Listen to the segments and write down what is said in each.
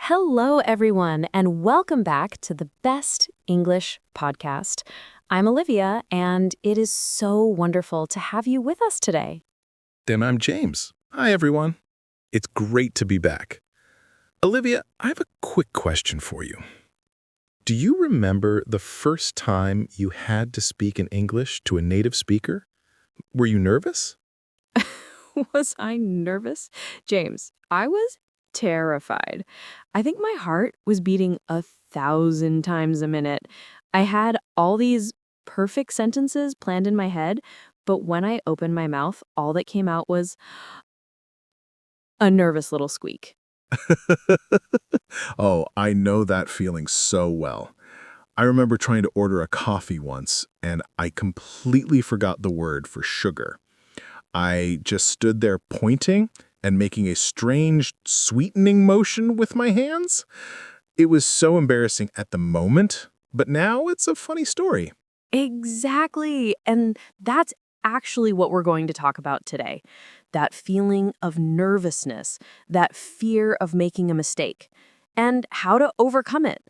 Hello, everyone, and welcome back to the Best English Podcast. I'm Olivia, and it is so wonderful to have you with us today. And I'm James. Hi, everyone. It's great to be back. Olivia, I have a quick question for you. Do you remember the first time you had to speak in English to a native speaker? Were you nervous? Was I nervous? James, I was terrified. I think my heart was beating 1,000 times a minute. I had all these perfect sentences planned in my head, but when I opened my mouth, all that came out was a nervous little squeak. Oh, I know that feeling so well. I remember trying to order a coffee once, and I completely forgot the word for sugar. I just stood there pointing and making a strange sweetening motion with my hands. It was so embarrassing at the moment, but now it's a funny story. Exactly. And that's actually what we're going to talk about today. That feeling of nervousness, that fear of making a mistake, and how to overcome it.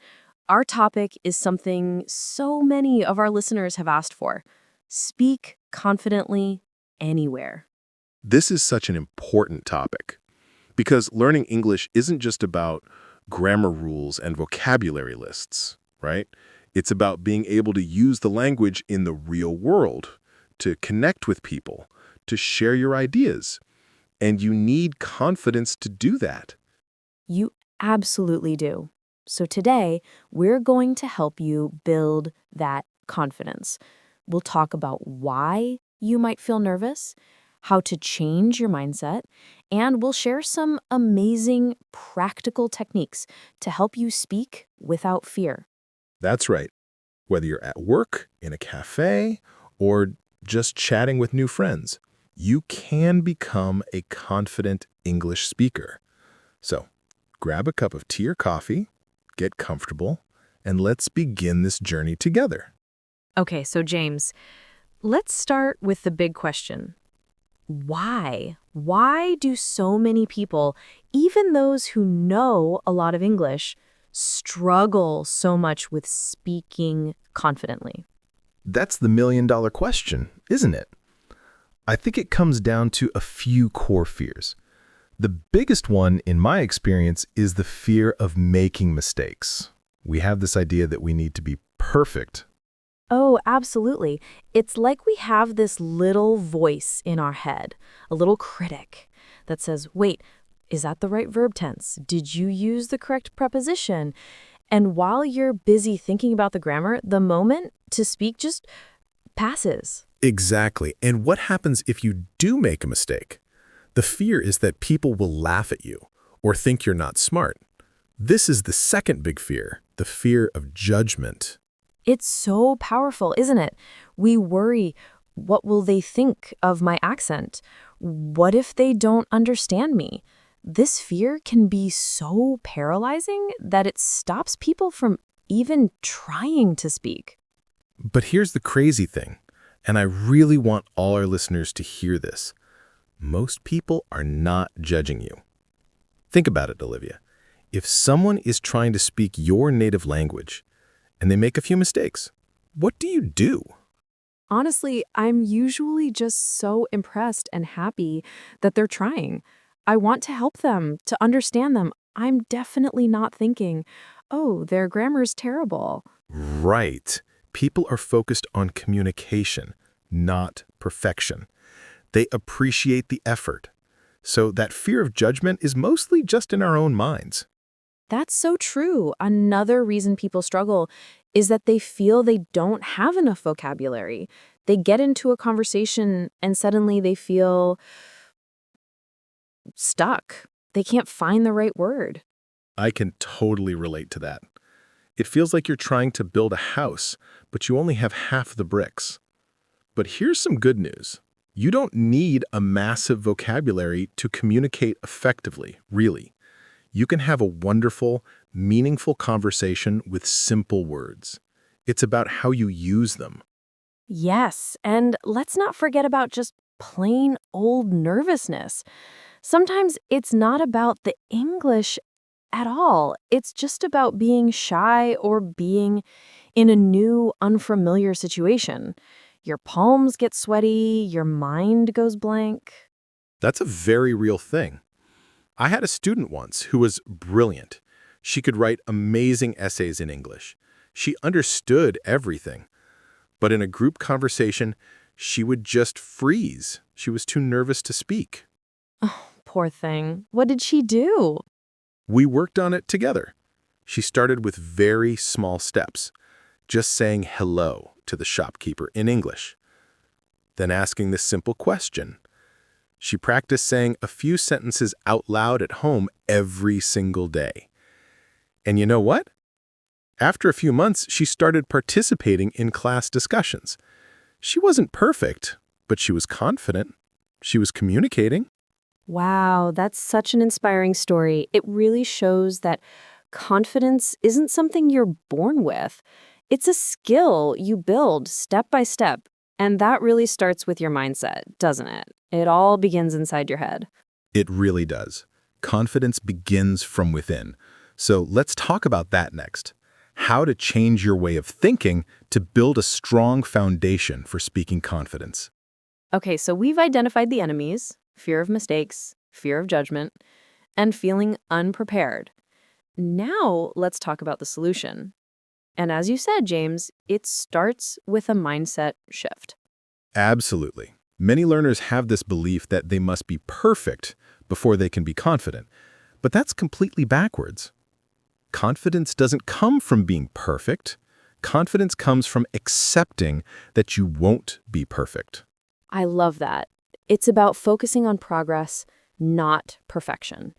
Our topic is something so many of our listeners have asked for. Speak confidently anywhere. This is such an important topic because learning English isn't just about grammar rules and vocabulary lists, right? It's about being able to use the language in the real world, to connect with people, to share your ideas. And you need confidence to do that. You absolutely do. So today, we're going to help you build that confidence. We'll talk about why you might feel nervous, how to change your mindset, and we'll share some amazing practical techniques to help you speak without fear. That's right. Whether you're at work, in a cafe, or just chatting with new friends, you can become a confident English speaker. So, grab a cup of tea or coffee, get comfortable, and let's begin this journey together. Okay, so James, let's start with the big question. Why? Why do so many people, even those who know a lot of English, struggle so much with speaking confidently? That's the million-dollar question, isn't it? I think it comes down to a few core fears. The biggest one, in my experience, is the fear of making mistakes. We have this idea that we need to be perfect. Oh, absolutely. It's like we have this little voice in our head, a little critic that says, wait, is that the right verb tense? Did you use the correct preposition? And while you're busy thinking about the grammar, the moment to speak just passes. Exactly. And what happens if you do make a mistake? The fear is that people will laugh at you or think you're not smart. This is the second big fear, the fear of judgment. It's so powerful, isn't it? We worry, what will they think of my accent? What if they don't understand me? This fear can be so paralyzing that it stops people from even trying to speak. But here's the crazy thing, and I really want all our listeners to hear this. Most people are not judging you. Think about it, Olivia. If someone is trying to speak your native language and they make a few mistakes, what do you do? Honestly, I'm usually just so impressed and happy that they're trying. I want to help them, to understand them. I'm definitely not thinking, oh, their grammar's terrible. Right. People are focused on communication, not perfection. They appreciate the effort. So that fear of judgment is mostly just in our own minds. That's so true. Another reason people struggle is that they feel they don't have enough vocabulary. They get into a conversation and suddenly they feel stuck. They can't find the right word. I can totally relate to that. It feels like you're trying to build a house, but you only have half the bricks. But here's some good news. You don't need a massive vocabulary to communicate effectively, really. You can have a wonderful, meaningful conversation with simple words. It's about how you use them. Yes, and let's not forget about just plain old nervousness. Sometimes it's not about the English at all. It's just about being shy or being in a new, unfamiliar situation. Your palms get sweaty, your mind goes blank. That's a very real thing. I had a student once who was brilliant. She could write amazing essays in English. She understood everything. But in a group conversation, she would just freeze. She was too nervous to speak. Oh, poor thing. What did she do? We worked on it together. She started with very small steps, just saying hello to the shopkeeper in English, then asking this simple question. She practiced saying a few sentences out loud at home every single day. And you know what? After a few months, she started participating in class discussions. She wasn't perfect, but she was confident. She was communicating. Wow, that's such an inspiring story. It really shows that confidence isn't something you're born with. It's a skill you build step by step. And that really starts with your mindset, doesn't it? It all begins inside your head. It really does. Confidence begins from within. So let's talk about that next. How to change your way of thinking to build a strong foundation for speaking confidence. Okay, so we've identified the enemies: fear of mistakes, fear of judgment, and feeling unprepared. Now let's talk about the solution. And as you said, James, it starts with a mindset shift. Absolutely. Many learners have this belief that they must be perfect before they can be confident. But that's completely backwards. Confidence doesn't come from being perfect. Confidence comes from accepting that you won't be perfect. I love that. It's about focusing on progress, not perfection.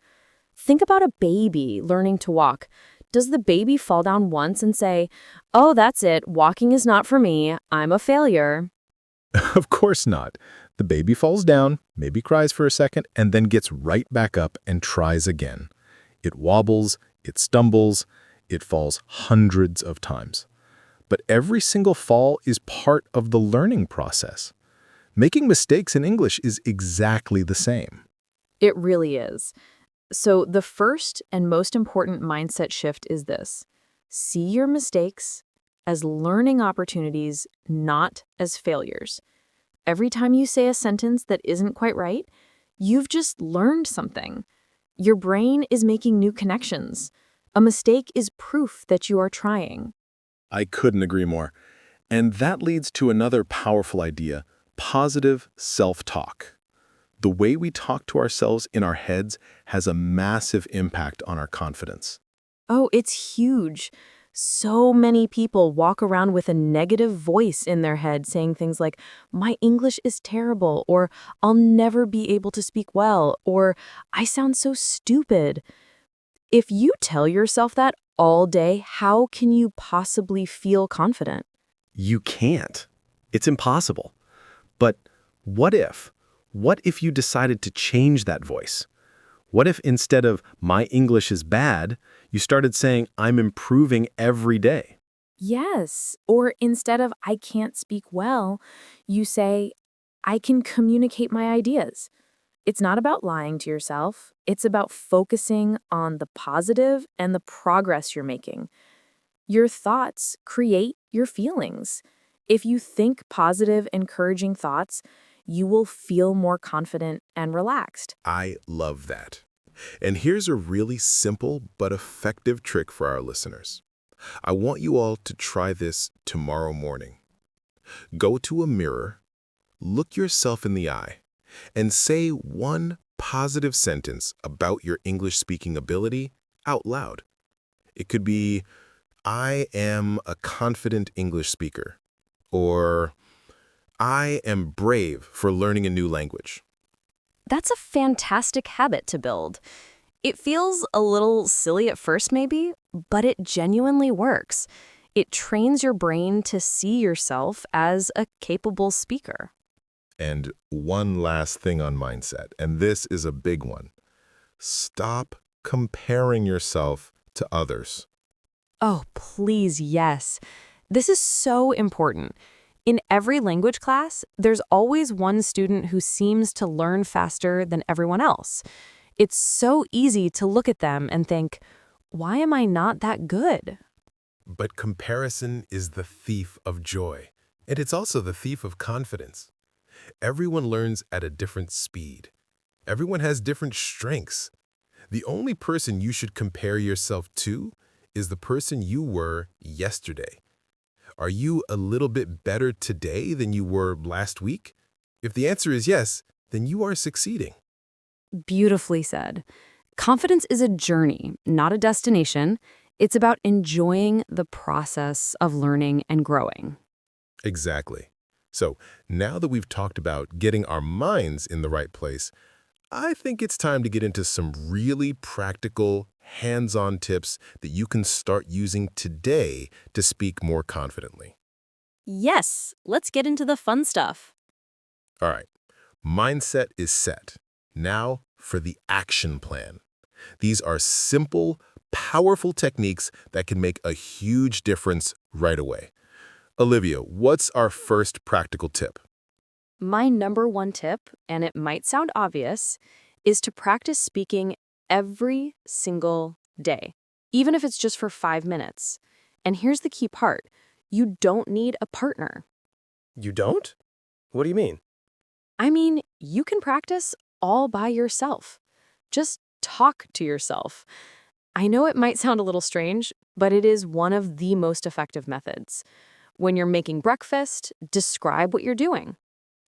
Think about a baby learning to walk. Does the baby fall down once and say, "Oh, that's it, walking is not for me, I'm a failure"? Of course not. The baby falls down, maybe cries for a second, and then gets right back up and tries again. It wobbles, it stumbles, it falls hundreds of times. But every single fall is part of the learning process. Making mistakes in English is exactly the same. It really is. So the first and most important mindset shift is this: see your mistakes as learning opportunities, not as failures. Every time you say a sentence that isn't quite right, you've just learned something. Your brain is making new connections. A mistake is proof that you are trying. I couldn't agree more. And that leads to another powerful idea: positive self-talk. The way we talk to ourselves in our heads has a massive impact on our confidence. Oh, it's huge. So many people walk around with a negative voice in their head saying things like, "My English is terrible," or "I'll never be able to speak well," or "I sound so stupid." If you tell yourself that all day, how can you possibly feel confident? You can't. It's impossible. But what if? What if you decided to change that voice? What if instead of "my English is bad," you started saying "I'm improving every day"? Yes. Or instead of "I can't speak well," you say, "I can communicate my ideas." It's not about lying to yourself. It's about focusing on the positive and the progress you're making. Your thoughts create your feelings. If you think positive, encouraging thoughts, you will feel more confident and relaxed. I love that. And here's a really simple but effective trick for our listeners. I want you all to try this tomorrow morning. Go to a mirror, look yourself in the eye, and say one positive sentence about your English speaking ability out loud. It could be, "I am a confident English speaker," or "I am brave for learning a new language." That's a fantastic habit to build. It feels a little silly at first, maybe, but it genuinely works. It trains your brain to see yourself as a capable speaker. And one last thing on mindset, and this is a big one. Stop comparing yourself to others. Oh, please, yes. This is so important. In every language class, there's always one student who seems to learn faster than everyone else. It's so easy to look at them and think, why am I not that good? But comparison is the thief of joy, and it's also the thief of confidence. Everyone learns at a different speed. Everyone has different strengths. The only person you should compare yourself to is the person you were yesterday. Are you a little bit better today than you were last week? If the answer is yes, then you are succeeding. Beautifully said. Confidence is a journey, not a destination. It's about enjoying the process of learning and growing. Exactly. So now that we've talked about getting our minds in the right place, I think it's time to get into some really practical, hands-on tips that you can start using today to speak more confidently. Yes, let's get into the fun stuff. All right, mindset is set. Now for the action plan. These are simple, powerful techniques that can make a huge difference right away. Olivia, what's our first practical tip? My number one tip, and it might sound obvious, is to practice speaking every single day, even if it's just for 5 minutes. And here's the key part. You don't need a partner. You don't? What do you mean? I mean, you can practice all by yourself. Just talk to yourself. I know it might sound a little strange, but it is one of the most effective methods. When you're making breakfast, describe what you're doing.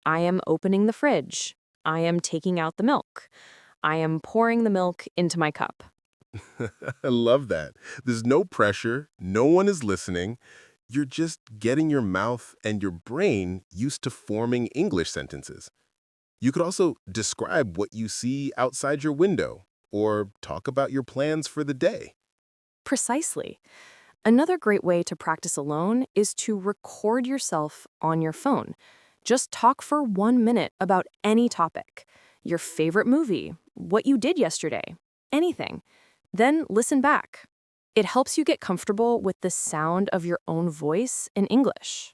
I am opening the fridge. I am taking out the milk. I am pouring the milk into my cup. I love that. There's no pressure, no one is listening. You're just getting your mouth and your brain used to forming English sentences. You could also describe what you see outside your window or talk about your plans for the day. Precisely. Another great way to practice alone is to record yourself on your phone. Just talk for 1 minute about any topic. Your favorite movie, what you did yesterday, anything. Then listen back. It helps you get comfortable with the sound of your own voice in English.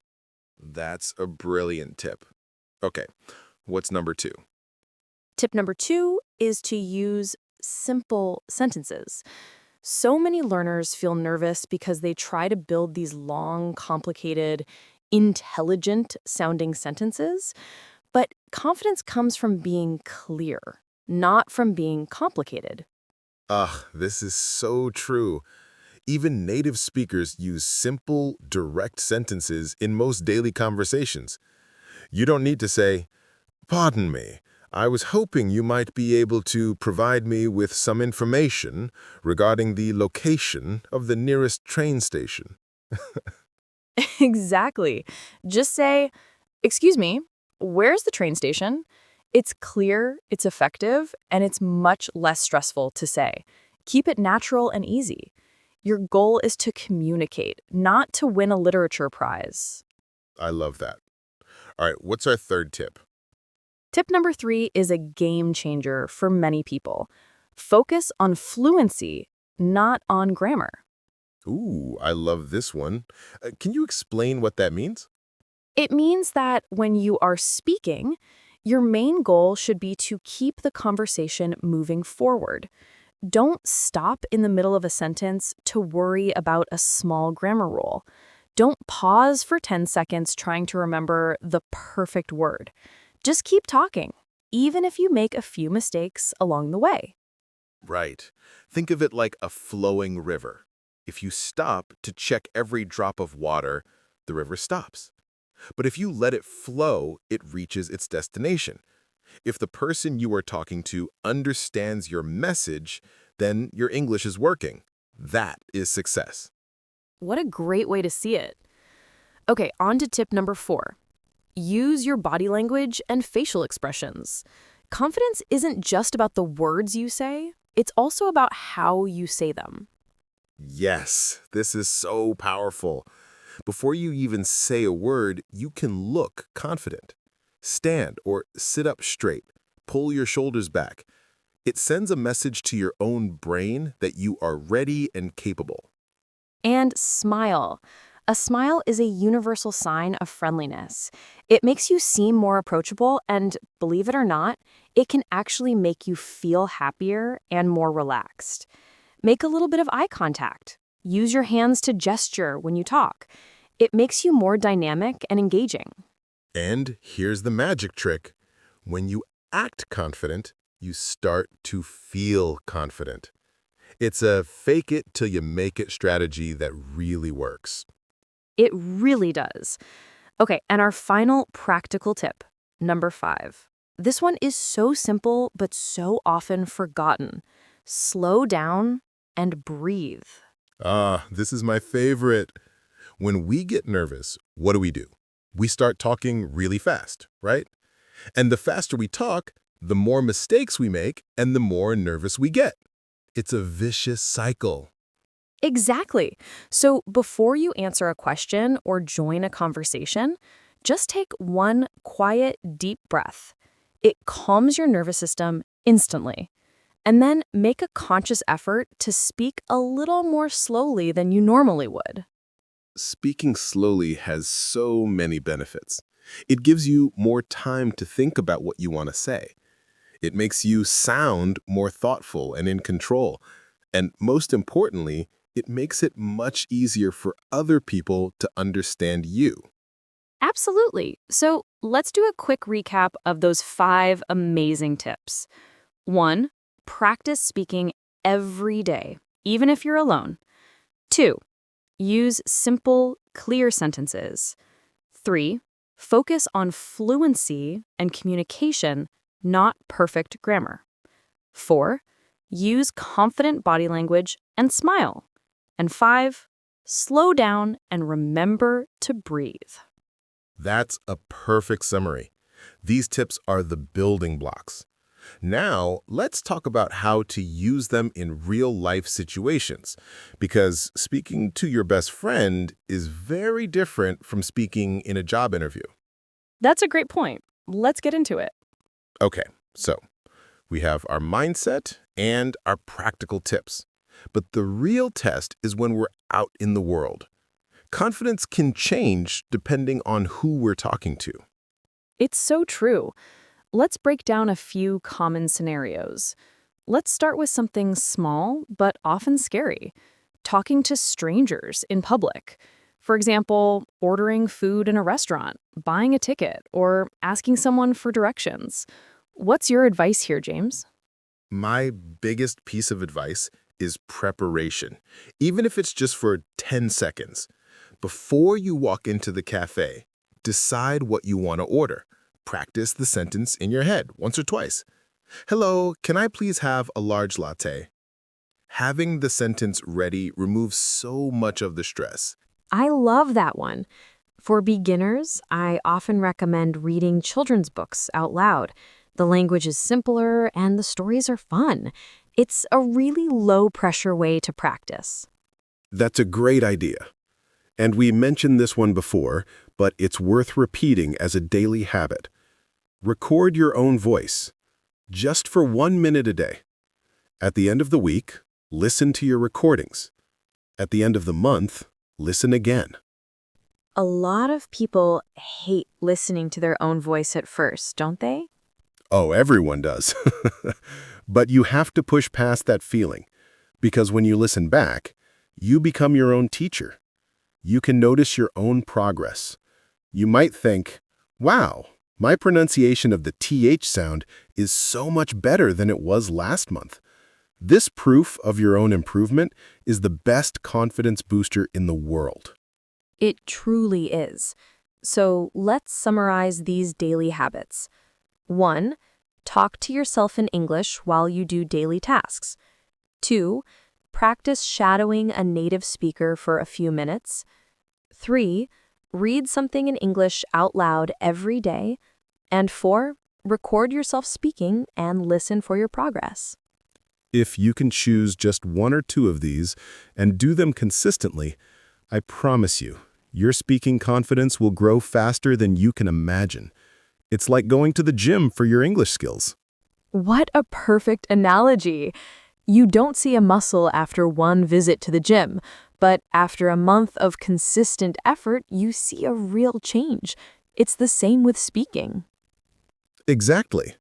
That's a brilliant tip. Okay, what's number 2? Tip number 2 is to use simple sentences. So many learners feel nervous because they try to build these long, complicated, intelligent-sounding sentences, but confidence comes from being clear, not from being complicated. This is so true. Even native speakers use simple, direct sentences in most daily conversations. You don't need to say, "Pardon me, I was hoping you might be able to provide me with some information regarding the location of the nearest train station." Exactly. Just say, "Excuse me, where's the train station?" It's clear, it's effective, and it's much less stressful to say. Keep it natural and easy. Your goal is to communicate, not to win a literature prize. I love that. All right, what's our third tip? Tip number 3 is a game changer for many people. Focus on fluency, not on grammar. Ooh, I love this one. Can you explain what that means? It means that when you are speaking, your main goal should be to keep the conversation moving forward. Don't stop in the middle of a sentence to worry about a small grammar rule. Don't pause for 10 seconds trying to remember the perfect word. Just keep talking, even if you make a few mistakes along the way. Right. Think of it like a flowing river. If you stop to check every drop of water, the river stops. But if you let it flow, it reaches its destination. If the person you are talking to understands your message, then your English is working. That is success. What a great way to see it. Okay, on to tip number 4. Use your body language and facial expressions. Confidence isn't just about the words you say, it's also about how you say them. Yes, this is so powerful. Before you even say a word, you can look confident. Stand or sit up straight. Pull your shoulders back. It sends a message to your own brain that you are ready and capable. And smile. A smile is a universal sign of friendliness. It makes you seem more approachable, and believe it or not, it can actually make you feel happier and more relaxed. Make a little bit of eye contact. Use your hands to gesture when you talk. It makes you more dynamic and engaging. And here's the magic trick. When you act confident, you start to feel confident. It's a fake it till you make it strategy that really works. It really does. Okay, and our final practical tip, number 5. This one is so simple but so often forgotten. Slow down and breathe. Ah, this is my favorite. When we get nervous, what do? We start talking really fast, right? And the faster we talk, the more mistakes we make and the more nervous we get. It's a vicious cycle. Exactly. So before you answer a question or join a conversation, just take one quiet, deep breath. It calms your nervous system instantly. And then make a conscious effort to speak a little more slowly than you normally would. Speaking slowly has so many benefits. It gives you more time to think about what you want to say. It makes you sound more thoughtful and in control. And most importantly, it makes it much easier for other people to understand you. Absolutely. So let's do a quick recap of those 5 amazing tips. 1. Practice speaking every day, even if you're alone. 2. Use simple, clear sentences. 3. Focus on fluency and communication, not perfect grammar. 4. Use confident body language and smile. And 5. Slow down and remember to breathe. That's a perfect summary. These tips are the building blocks. Now, let's talk about how to use them in real-life situations, because speaking to your best friend is very different from speaking in a job interview. That's a great point. Let's get into it. Okay, so we have our mindset and our practical tips. But the real test is when we're out in the world. Confidence can change depending on who we're talking to. It's so true. Let's break down a few common scenarios. Let's start with something small, but often scary. Talking to strangers in public. For example, ordering food in a restaurant, buying a ticket, or asking someone for directions. What's your advice here, James? My biggest piece of advice is preparation, even if it's just for 10 seconds. Before you walk into the cafe, decide what you want to order. Practice the sentence in your head once or twice. Hello, can I please have a large latte? Having the sentence ready removes so much of the stress. I love that one. For beginners, I often recommend reading children's books out loud. The language is simpler and the stories are fun. It's a really low-pressure way to practice. That's a great idea. And we mentioned this one before, but it's worth repeating as a daily habit. Record your own voice, just for 1 minute a day. At the end of the week, listen to your recordings. At the end of the month, listen again. A lot of people hate listening to their own voice at first, don't they? Oh, everyone does. But you have to push past that feeling, because when you listen back, you become your own teacher. You can notice your own progress. You might think, wow, my pronunciation of the TH sound is so much better than it was last month. This proof of your own improvement is the best confidence booster in the world. It truly is. So let's summarize these daily habits. 1. Talk to yourself in English while you do daily tasks. 2. Practice shadowing a native speaker for a few minutes. 3. Read something in English out loud every day. And 4. Record yourself speaking and listen for your progress. If you can choose just 1 or 2 of these and do them consistently, I promise you, your speaking confidence will grow faster than you can imagine. It's like going to the gym for your English skills. What a perfect analogy! You don't see a muscle after one visit to the gym, but after a month of consistent effort, you see a real change. It's the same with speaking. Exactly.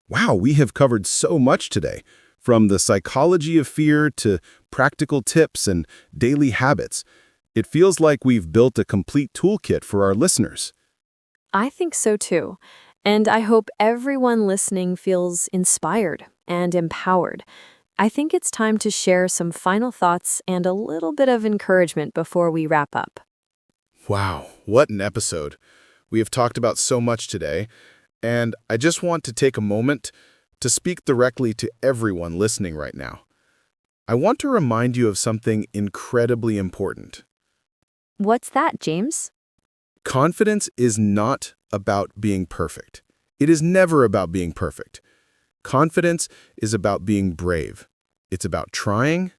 Wow, we have covered so much today. From the psychology of fear to practical tips and daily habits, it feels like we've built a complete toolkit for our listeners. I think so too. And I hope everyone listening feels inspired and empowered. I think it's time to share some final thoughts and a little bit of encouragement before we wrap up. Wow, what an episode. We have talked about so much today, and I just want to take a moment to speak directly to everyone listening right now. I want to remind you of something incredibly important. What's that, James? Confidence is not about being perfect. It is never about being perfect. Confidence is about being brave. It's about trying,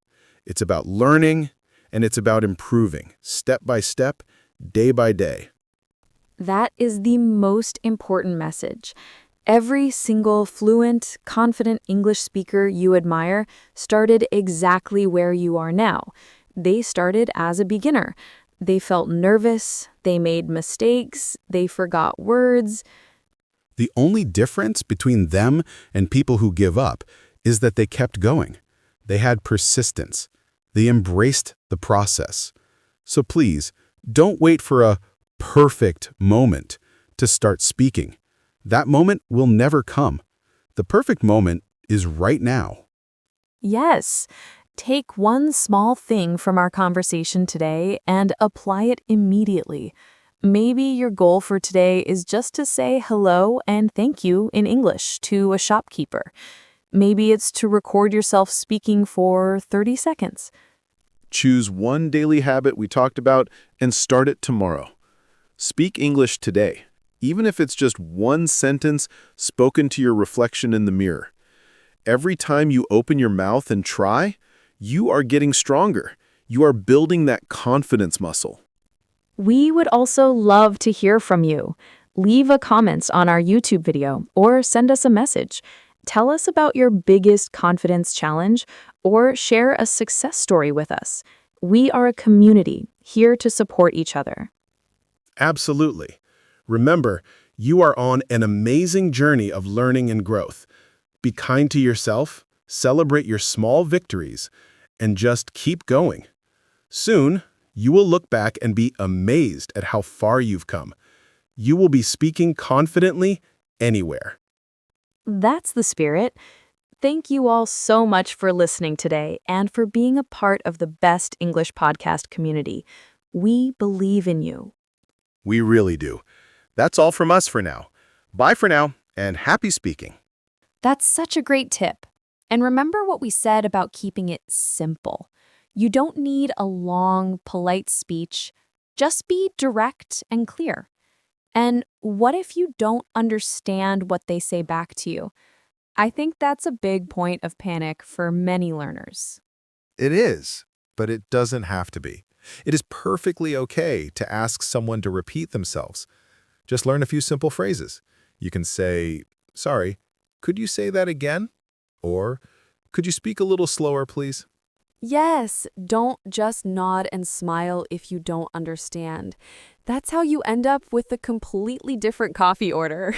it's about learning, and it's about improving, step by step, day by day. That is the most important message. Every single fluent, confident English speaker you admire started exactly where you are now. They started as a beginner. They felt nervous, they made mistakes, they forgot words. The only difference between them and people who give up is that they kept going. They had persistence. They embraced the process. So please, don't wait for a perfect moment to start speaking. That moment will never come. The perfect moment is right now. Yes. Take one small thing from our conversation today and apply it immediately. Maybe your goal for today is just to say hello and thank you in English to a shopkeeper. Maybe it's to record yourself speaking for 30 seconds. Choose one daily habit we talked about and start it tomorrow. Speak English today, even if it's just one sentence spoken to your reflection in the mirror. Every time you open your mouth and try, you are getting stronger. You are building that confidence muscle. We would also love to hear from you. Leave a comment on our YouTube video or send us a message. Tell us about your biggest confidence challenge or share a success story with us. We are a community here to support each other. Absolutely. Remember, you are on an amazing journey of learning and growth. Be kind to yourself, celebrate your small victories, and just keep going. Soon, you will look back and be amazed at how far you've come. You will be speaking confidently anywhere. That's the spirit. Thank you all so much for listening today and for being a part of the best English podcast community. We believe in you. We really do. That's all from us for now. Bye for now, and happy speaking. That's such a great tip. And remember what we said about keeping it simple. You don't need a long, polite speech. Just be direct and clear. And what if you don't understand what they say back to you? I think that's a big point of panic for many learners. It is, but it doesn't have to be. It is perfectly okay to ask someone to repeat themselves. Just learn a few simple phrases. You can say, "Sorry, could you say that again?" Or, "Could you speak a little slower, please?" Yes, don't just nod and smile if you don't understand. That's how you end up with a completely different coffee order.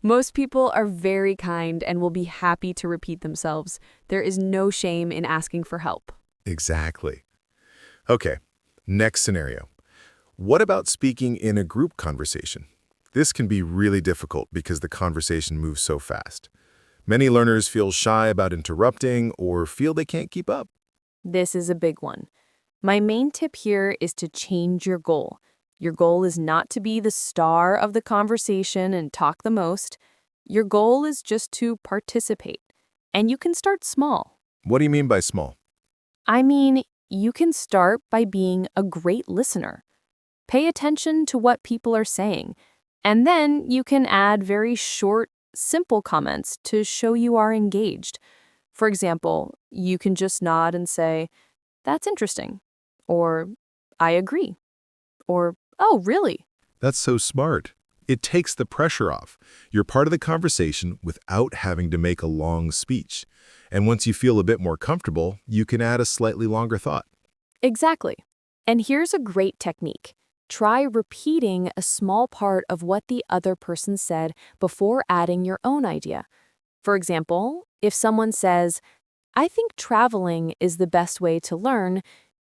Most people are very kind and will be happy to repeat themselves. There is no shame in asking for help. Exactly. Okay, next scenario. What about speaking in a group conversation? This can be really difficult because the conversation moves so fast. Many learners feel shy about interrupting or feel they can't keep up. This is a big one. My main tip here is to change your goal. Your goal is not to be the star of the conversation and talk the most. Your goal is just to participate. And you can start small. What do you mean by small? I mean, you can start by being a great listener. Pay attention to what people are saying. And then you can add very short, simple comments to show you are engaged. For example, you can just nod and say, "That's interesting," or "I agree," or "Oh, really?" That's so smart. It takes the pressure off. You're part of the conversation without having to make a long speech. And once you feel a bit more comfortable, you can add a slightly longer thought. Exactly. And here's a great technique. Try repeating a small part of what the other person said before adding your own idea. For example, if someone says, I think traveling is the best way to learn.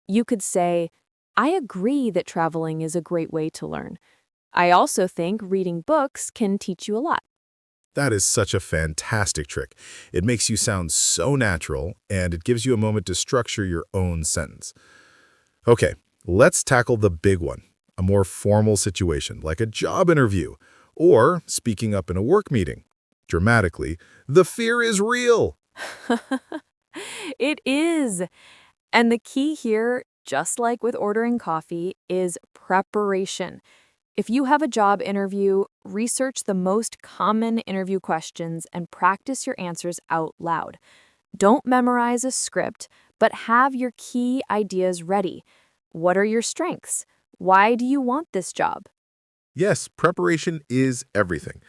You could say, I agree that traveling is a great way to learn. I also think reading books can teach you a lot. That is such a fantastic trick. It makes you sound so natural, and it gives you a moment to structure your own sentence. Okay, let's tackle the big one, a more formal situation, like a job interview, or speaking up in a work meeting. Dramatically, the fear is real. It is. And the key here, just like with ordering coffee, is preparation. If you have a job interview, research the most common interview questions and practice your answers out loud. Don't memorize a script, but have your key ideas ready. What are your strengths? Why do you want this job? Yes, preparation is everything.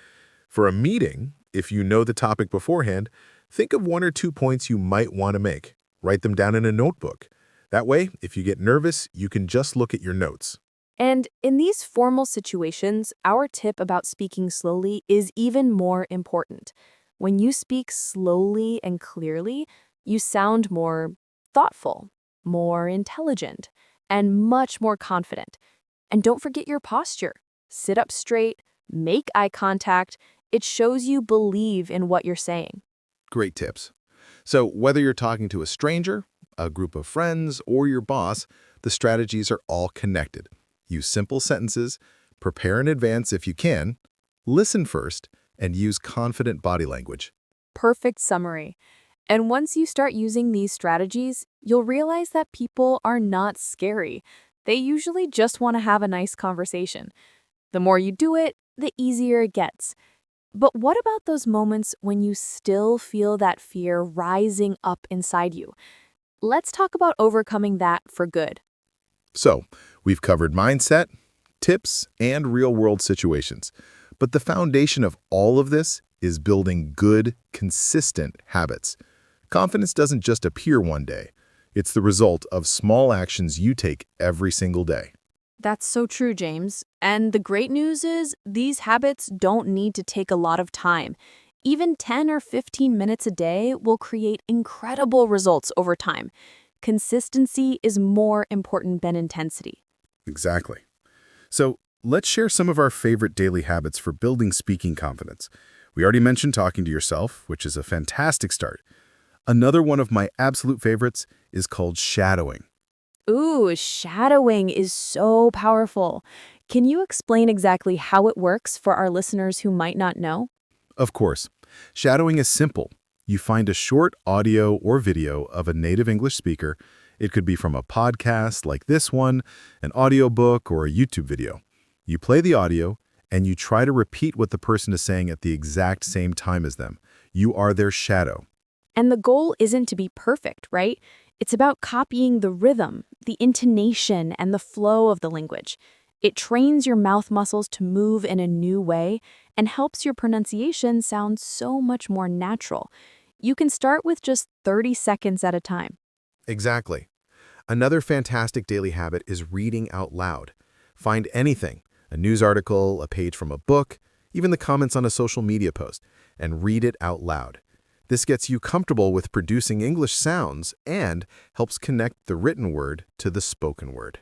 For a meeting, if you know the topic beforehand, think of 1 or 2 points you might want to make. Write them down in a notebook. That way, if you get nervous, you can just look at your notes. And in these formal situations, our tip about speaking slowly is even more important. When you speak slowly and clearly, you sound more thoughtful, more intelligent, and much more confident. And don't forget your posture. Sit up straight, make eye contact. It shows you believe in what you're saying. Great tips. So whether you're talking to a stranger, a group of friends, or your boss, the strategies are all connected. Use simple sentences, prepare in advance if you can, listen first, and use confident body language. Perfect summary. And once you start using these strategies, you'll realize that people are not scary. They usually just want to have a nice conversation. The more you do it, the easier it gets. But what about those moments when you still feel that fear rising up inside you? Let's talk about overcoming that for good. So, we've covered mindset, tips, and real-world situations. But the foundation of all of this is building good, consistent habits. Confidence doesn't just appear one day. It's the result of small actions you take every single day. That's so true, James. And the great news is these habits don't need to take a lot of time. Even 10 or 15 minutes a day will create incredible results over time. Consistency is more important than intensity. Exactly. So, let's share some of our favorite daily habits for building speaking confidence. We already mentioned talking to yourself, which is a fantastic start. Another one of my absolute favorites is called shadowing. Ooh, shadowing is so powerful. Can you explain exactly how it works for our listeners who might not know? Of course, shadowing is simple. You find a short audio or video of a native English speaker. It could be from a podcast like this one, an audiobook, or a YouTube video. You play the audio, and you try to repeat what the person is saying at the exact same time as them. You are their shadow. And the goal isn't to be perfect, right? It's about copying the rhythm, the intonation, and the flow of the language. It trains your mouth muscles to move in a new way and helps your pronunciation sound so much more natural. You can start with just 30 seconds at a time. Exactly. Another fantastic daily habit is reading out loud. Find anything, a news article, a page from a book, even the comments on a social media post, and read it out loud. This gets you comfortable with producing English sounds and helps connect the written word to the spoken word.